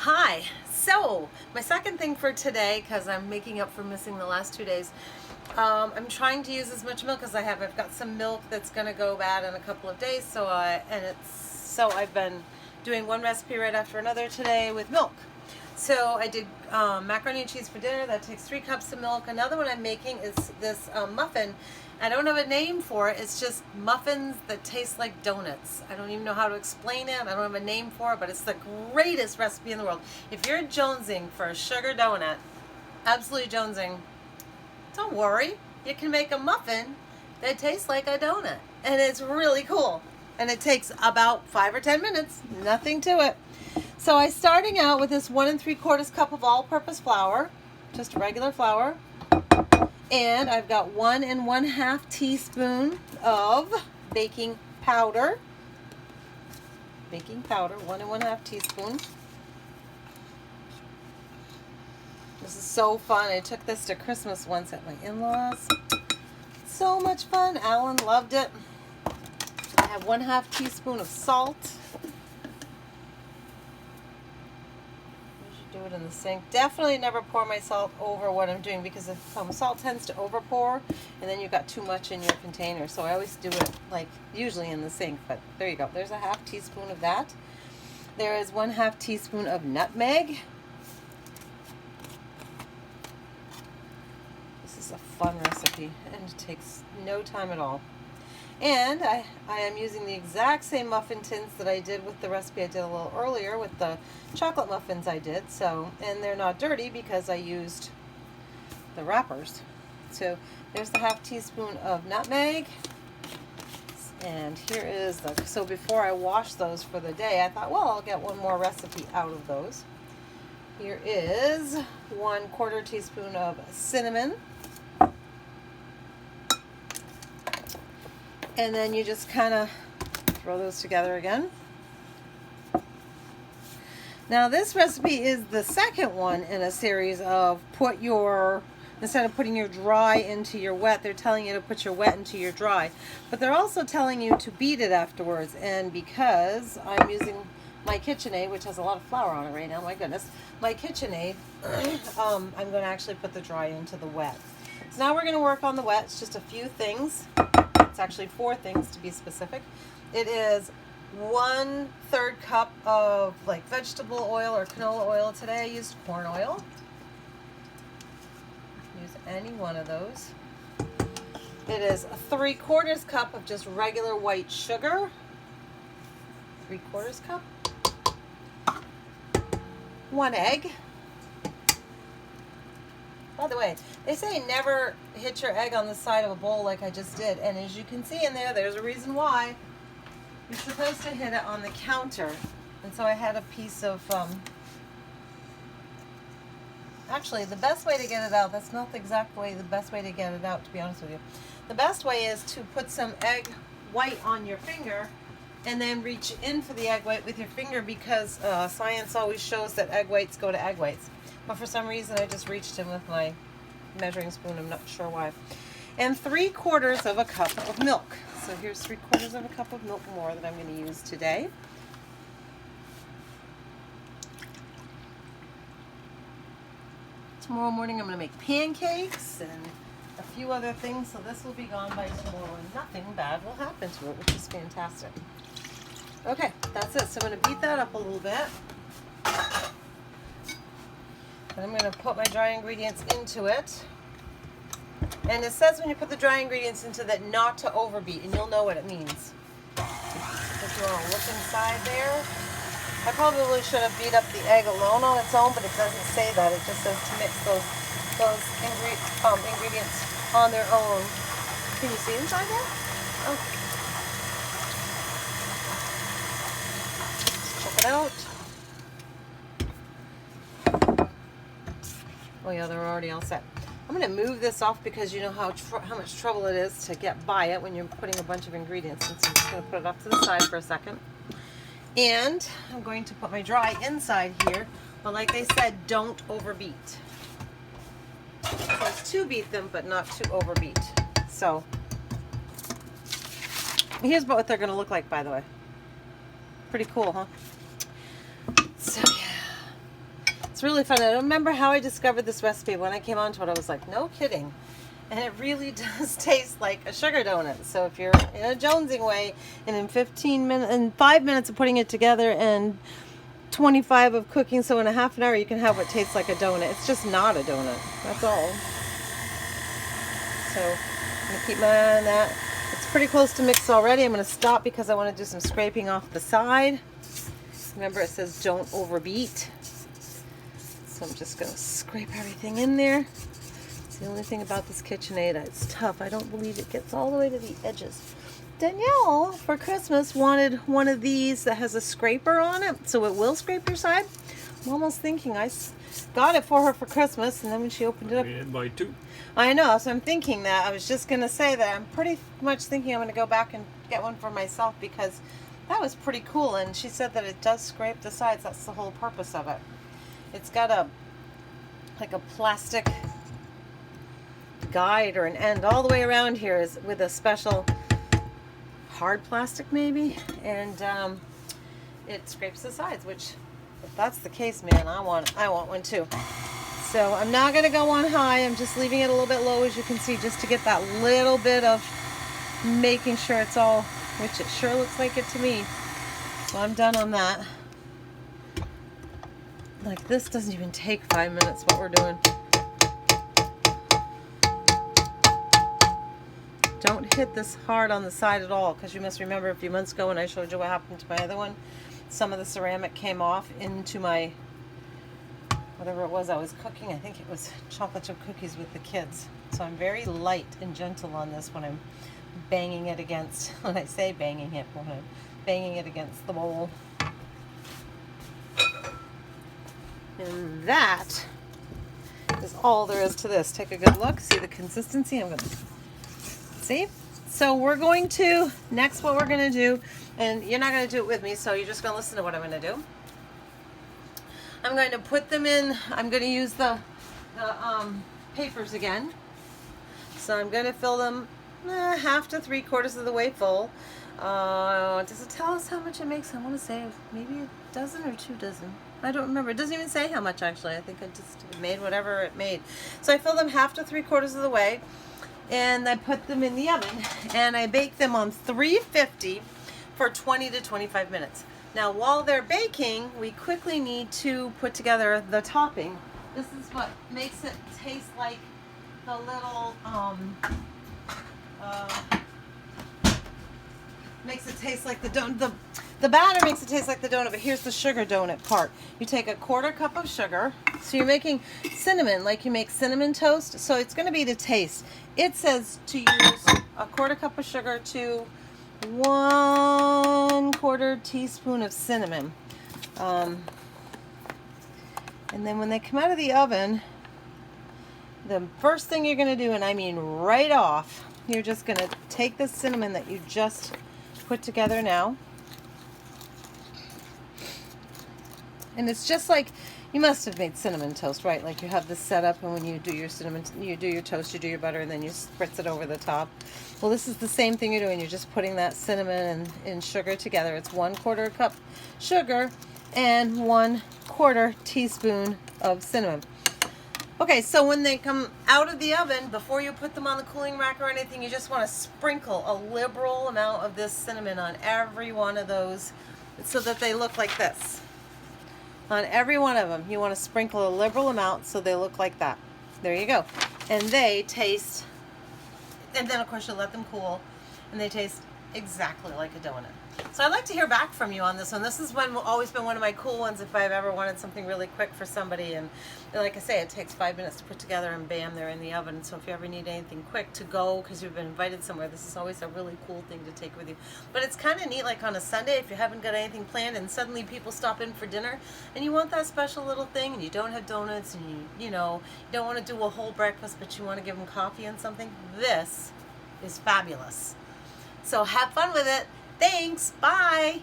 Hi. So, my second thing for today, because I'm making up for missing the last 2 days, I'm trying to use as much milk as I have. I've got some milk that's going to go bad in a couple of days, so I've been doing one recipe right after another today with milk. So I did macaroni and cheese for dinner. That takes 3 cups of milk. Another one I'm making is this muffin. I don't have a name for it. It's just muffins that taste like donuts. I don't even know how to explain it. I don't have a name for it, but it's the greatest recipe in the world. If you're jonesing for a sugar donut, absolutely jonesing, don't worry. You can make a muffin that tastes like a donut. And it's really cool. And it takes about 5 or 10 minutes. Nothing to it. So I'm starting out with this 1 3/4 cup of all-purpose flour, just regular flour. And I've got 1 1/2 teaspoon of baking powder. Baking powder, 1 1/2 teaspoon. This is so fun. I took this to Christmas once at my in-laws. So much fun. Alan loved it. I have 1/2 teaspoon of salt. Do it in the sink. Definitely never pour my salt over what I'm doing, because salt tends to over pour and then you've got too much in your container. So I always do it like usually in the sink, but there you go. There's a 1/2 teaspoon of that. There is 1/2 teaspoon of nutmeg. This is a fun recipe and it takes no time at all. And I am using the exact same muffin tins that I did with the recipe I did a little earlier with the chocolate muffins I did. So, and they're not dirty because I used the wrappers. So there's the 1/2 teaspoon of nutmeg. And here is so before I wash those for the day, I thought, well, I'll get one more recipe out of those. Here is 1/4 teaspoon of cinnamon. And then you just kind of throw those together again. Now this recipe is the second one in a series of instead of putting your dry into your wet, they're telling you to put your wet into your dry. But they're also telling you to beat it afterwards. And because I'm using my KitchenAid, which has a lot of flour on it right now, my goodness, my KitchenAid, I'm going to actually put the dry into the wet. So now we're going to work on the wet. It's just a few things. It's actually 4 things to be specific. It is 1/3 cup of like vegetable oil or canola oil. Today I used corn oil. Use any one of those. It is a 3/4 cup of just regular white sugar. 3/4 cup. 1 egg. By the way, they say never hit your egg on the side of a bowl like I just did. And as you can see in there, there's a reason why. You're supposed to hit it on the counter. And so I had a piece of, actually the best way to get it out, that's not the exact way, the best way to get it out, to be honest with you. The best way is to put some egg white on your finger and then reach in for the egg white with your finger, because science always shows that egg whites go to egg whites. But for some reason I just reached in with my measuring spoon. I'm not sure why. And 3/4 of a cup of milk. So here's 3/4 of a cup of milk more that I'm going to use today. Tomorrow morning I'm going to make pancakes and a few other things, so this will be gone by tomorrow and nothing bad will happen to it, which is fantastic. Okay, that's it. So I'm going to beat that up a little bit. And I'm going to put my dry ingredients into it. And it says when you put the dry ingredients into that not to overbeat, and you'll know what it means. If you want to look inside there. I probably should have beat up the egg alone on its own, but it doesn't say that. It just says to mix those ingredients on their own. Can you see inside there? Oh. Let's check it out. Oh yeah, they're already all set. I'm going to move this off because you know how much trouble it is to get by it when you're putting a bunch of ingredients in. So I'm just going to put it off to the side for a second. And I'm going to put my dry inside here. But like they said, don't overbeat. It says to beat them, but not to overbeat. So here's what they're going to look like, by the way. Pretty cool, huh? So yeah. It's really fun. I don't remember how I discovered this recipe. When I came onto it, I was like, no kidding. And it really does taste like a sugar donut. So if you're in a jonesing way, and in 15 minutes, and 5 minutes of putting it together, and 25 of cooking, so in a half an hour you can have what tastes like a donut. It's just not a donut. That's all. So I'm gonna keep my eye on that. It's pretty close to mixed already. I'm gonna stop because I want to do some scraping off the side. Remember, it says don't overbeat. So I'm just gonna scrape everything in there. It's the only thing about this KitchenAid, it's tough. I don't believe it gets all the way to the edges. Danielle, for Christmas, wanted one of these that has a scraper on it, so it will scrape your side. I'm almost thinking I got it for her for Christmas, and then when she opened it up... We didn't buy two. I know, so I'm thinking that. I was just going to say that I'm pretty much thinking I'm going to go back and get one for myself, because that was pretty cool, and she said that it does scrape the sides. That's the whole purpose of it. It's got a plastic guide or an end all the way around here is with a special hard plastic maybe, and it scrapes the sides, which if that's the case, man, I want one too. So I'm not going to go on high. I'm just leaving it a little bit low, as you can see, just to get that little bit of making sure it's all, which it sure looks like it to me. So I'm done on that. Like, this doesn't even take 5 minutes what we're doing. Don't hit this hard on the side at all, because you must remember a few months ago when I showed you what happened to my other one, some of the ceramic came off into my, whatever it was I was cooking. I think it was chocolate chip cookies with the kids. So I'm very light and gentle on this when I'm banging it against, when I say banging it, when I'm banging it against the bowl. And that is all there is to this. Take a good look, see the consistency. I'm going to see. So we're going to, next what we're going to do, and you're not going to do it with me, so you're just going to listen to what I'm going to do. I'm going to put them in, I'm going to use the papers again. So I'm going to fill them half to 3/4 of the way full. Does it tell us how much it makes? I want to say maybe a dozen or 2 dozen. I don't remember. It doesn't even say how much, actually. I think I just made whatever it made. So I fill them half to 3/4 of the way, and I put them in the oven, and I bake them on 350 for 20 to 25 minutes. Now, while they're baking, we quickly need to put together the topping. This is what makes it taste like the little, makes it taste like the donut. The batter makes it taste like the donut, but here's the sugar donut part. You take a 1/4 cup of sugar. So you're making cinnamon, like you make cinnamon toast. So it's going to be to taste. It says to use a 1/4 cup of sugar to 1/4 teaspoon of cinnamon. And then when they come out of the oven, the first thing you're going to do, and I mean right off, you're just going to take the cinnamon that you just put together now. And it's just like, you must have made cinnamon toast, right? Like you have this set up, and when you do your cinnamon, you do your toast, you do your butter, and then you spritz it over the top. Well, this is the same thing you're doing. You're just putting that cinnamon and sugar together. It's 1/4 cup sugar and 1/4 teaspoon of cinnamon. Okay, so when they come out of the oven, before you put them on the cooling rack or anything, you just want to sprinkle a liberal amount of this cinnamon on every one of those so that they look like this. On every one of them, you want to sprinkle a liberal amount so they look like that. There you go. And they taste, and then of course you let them cool, and they taste exactly like a donut. So I'd like to hear back from you on this one. This has always been one of my cool ones if I've ever wanted something really quick for somebody. And like I say, it takes 5 minutes to put together, and bam, they're in the oven. So if you ever need anything quick to go because you've been invited somewhere, this is always a really cool thing to take with you. But it's kind of neat, like on a Sunday, if you haven't got anything planned and suddenly people stop in for dinner and you want that special little thing, and you don't have donuts, and you don't want to do a whole breakfast, but you want to give them coffee and something, this is fabulous. So have fun with it. Thanks. Bye.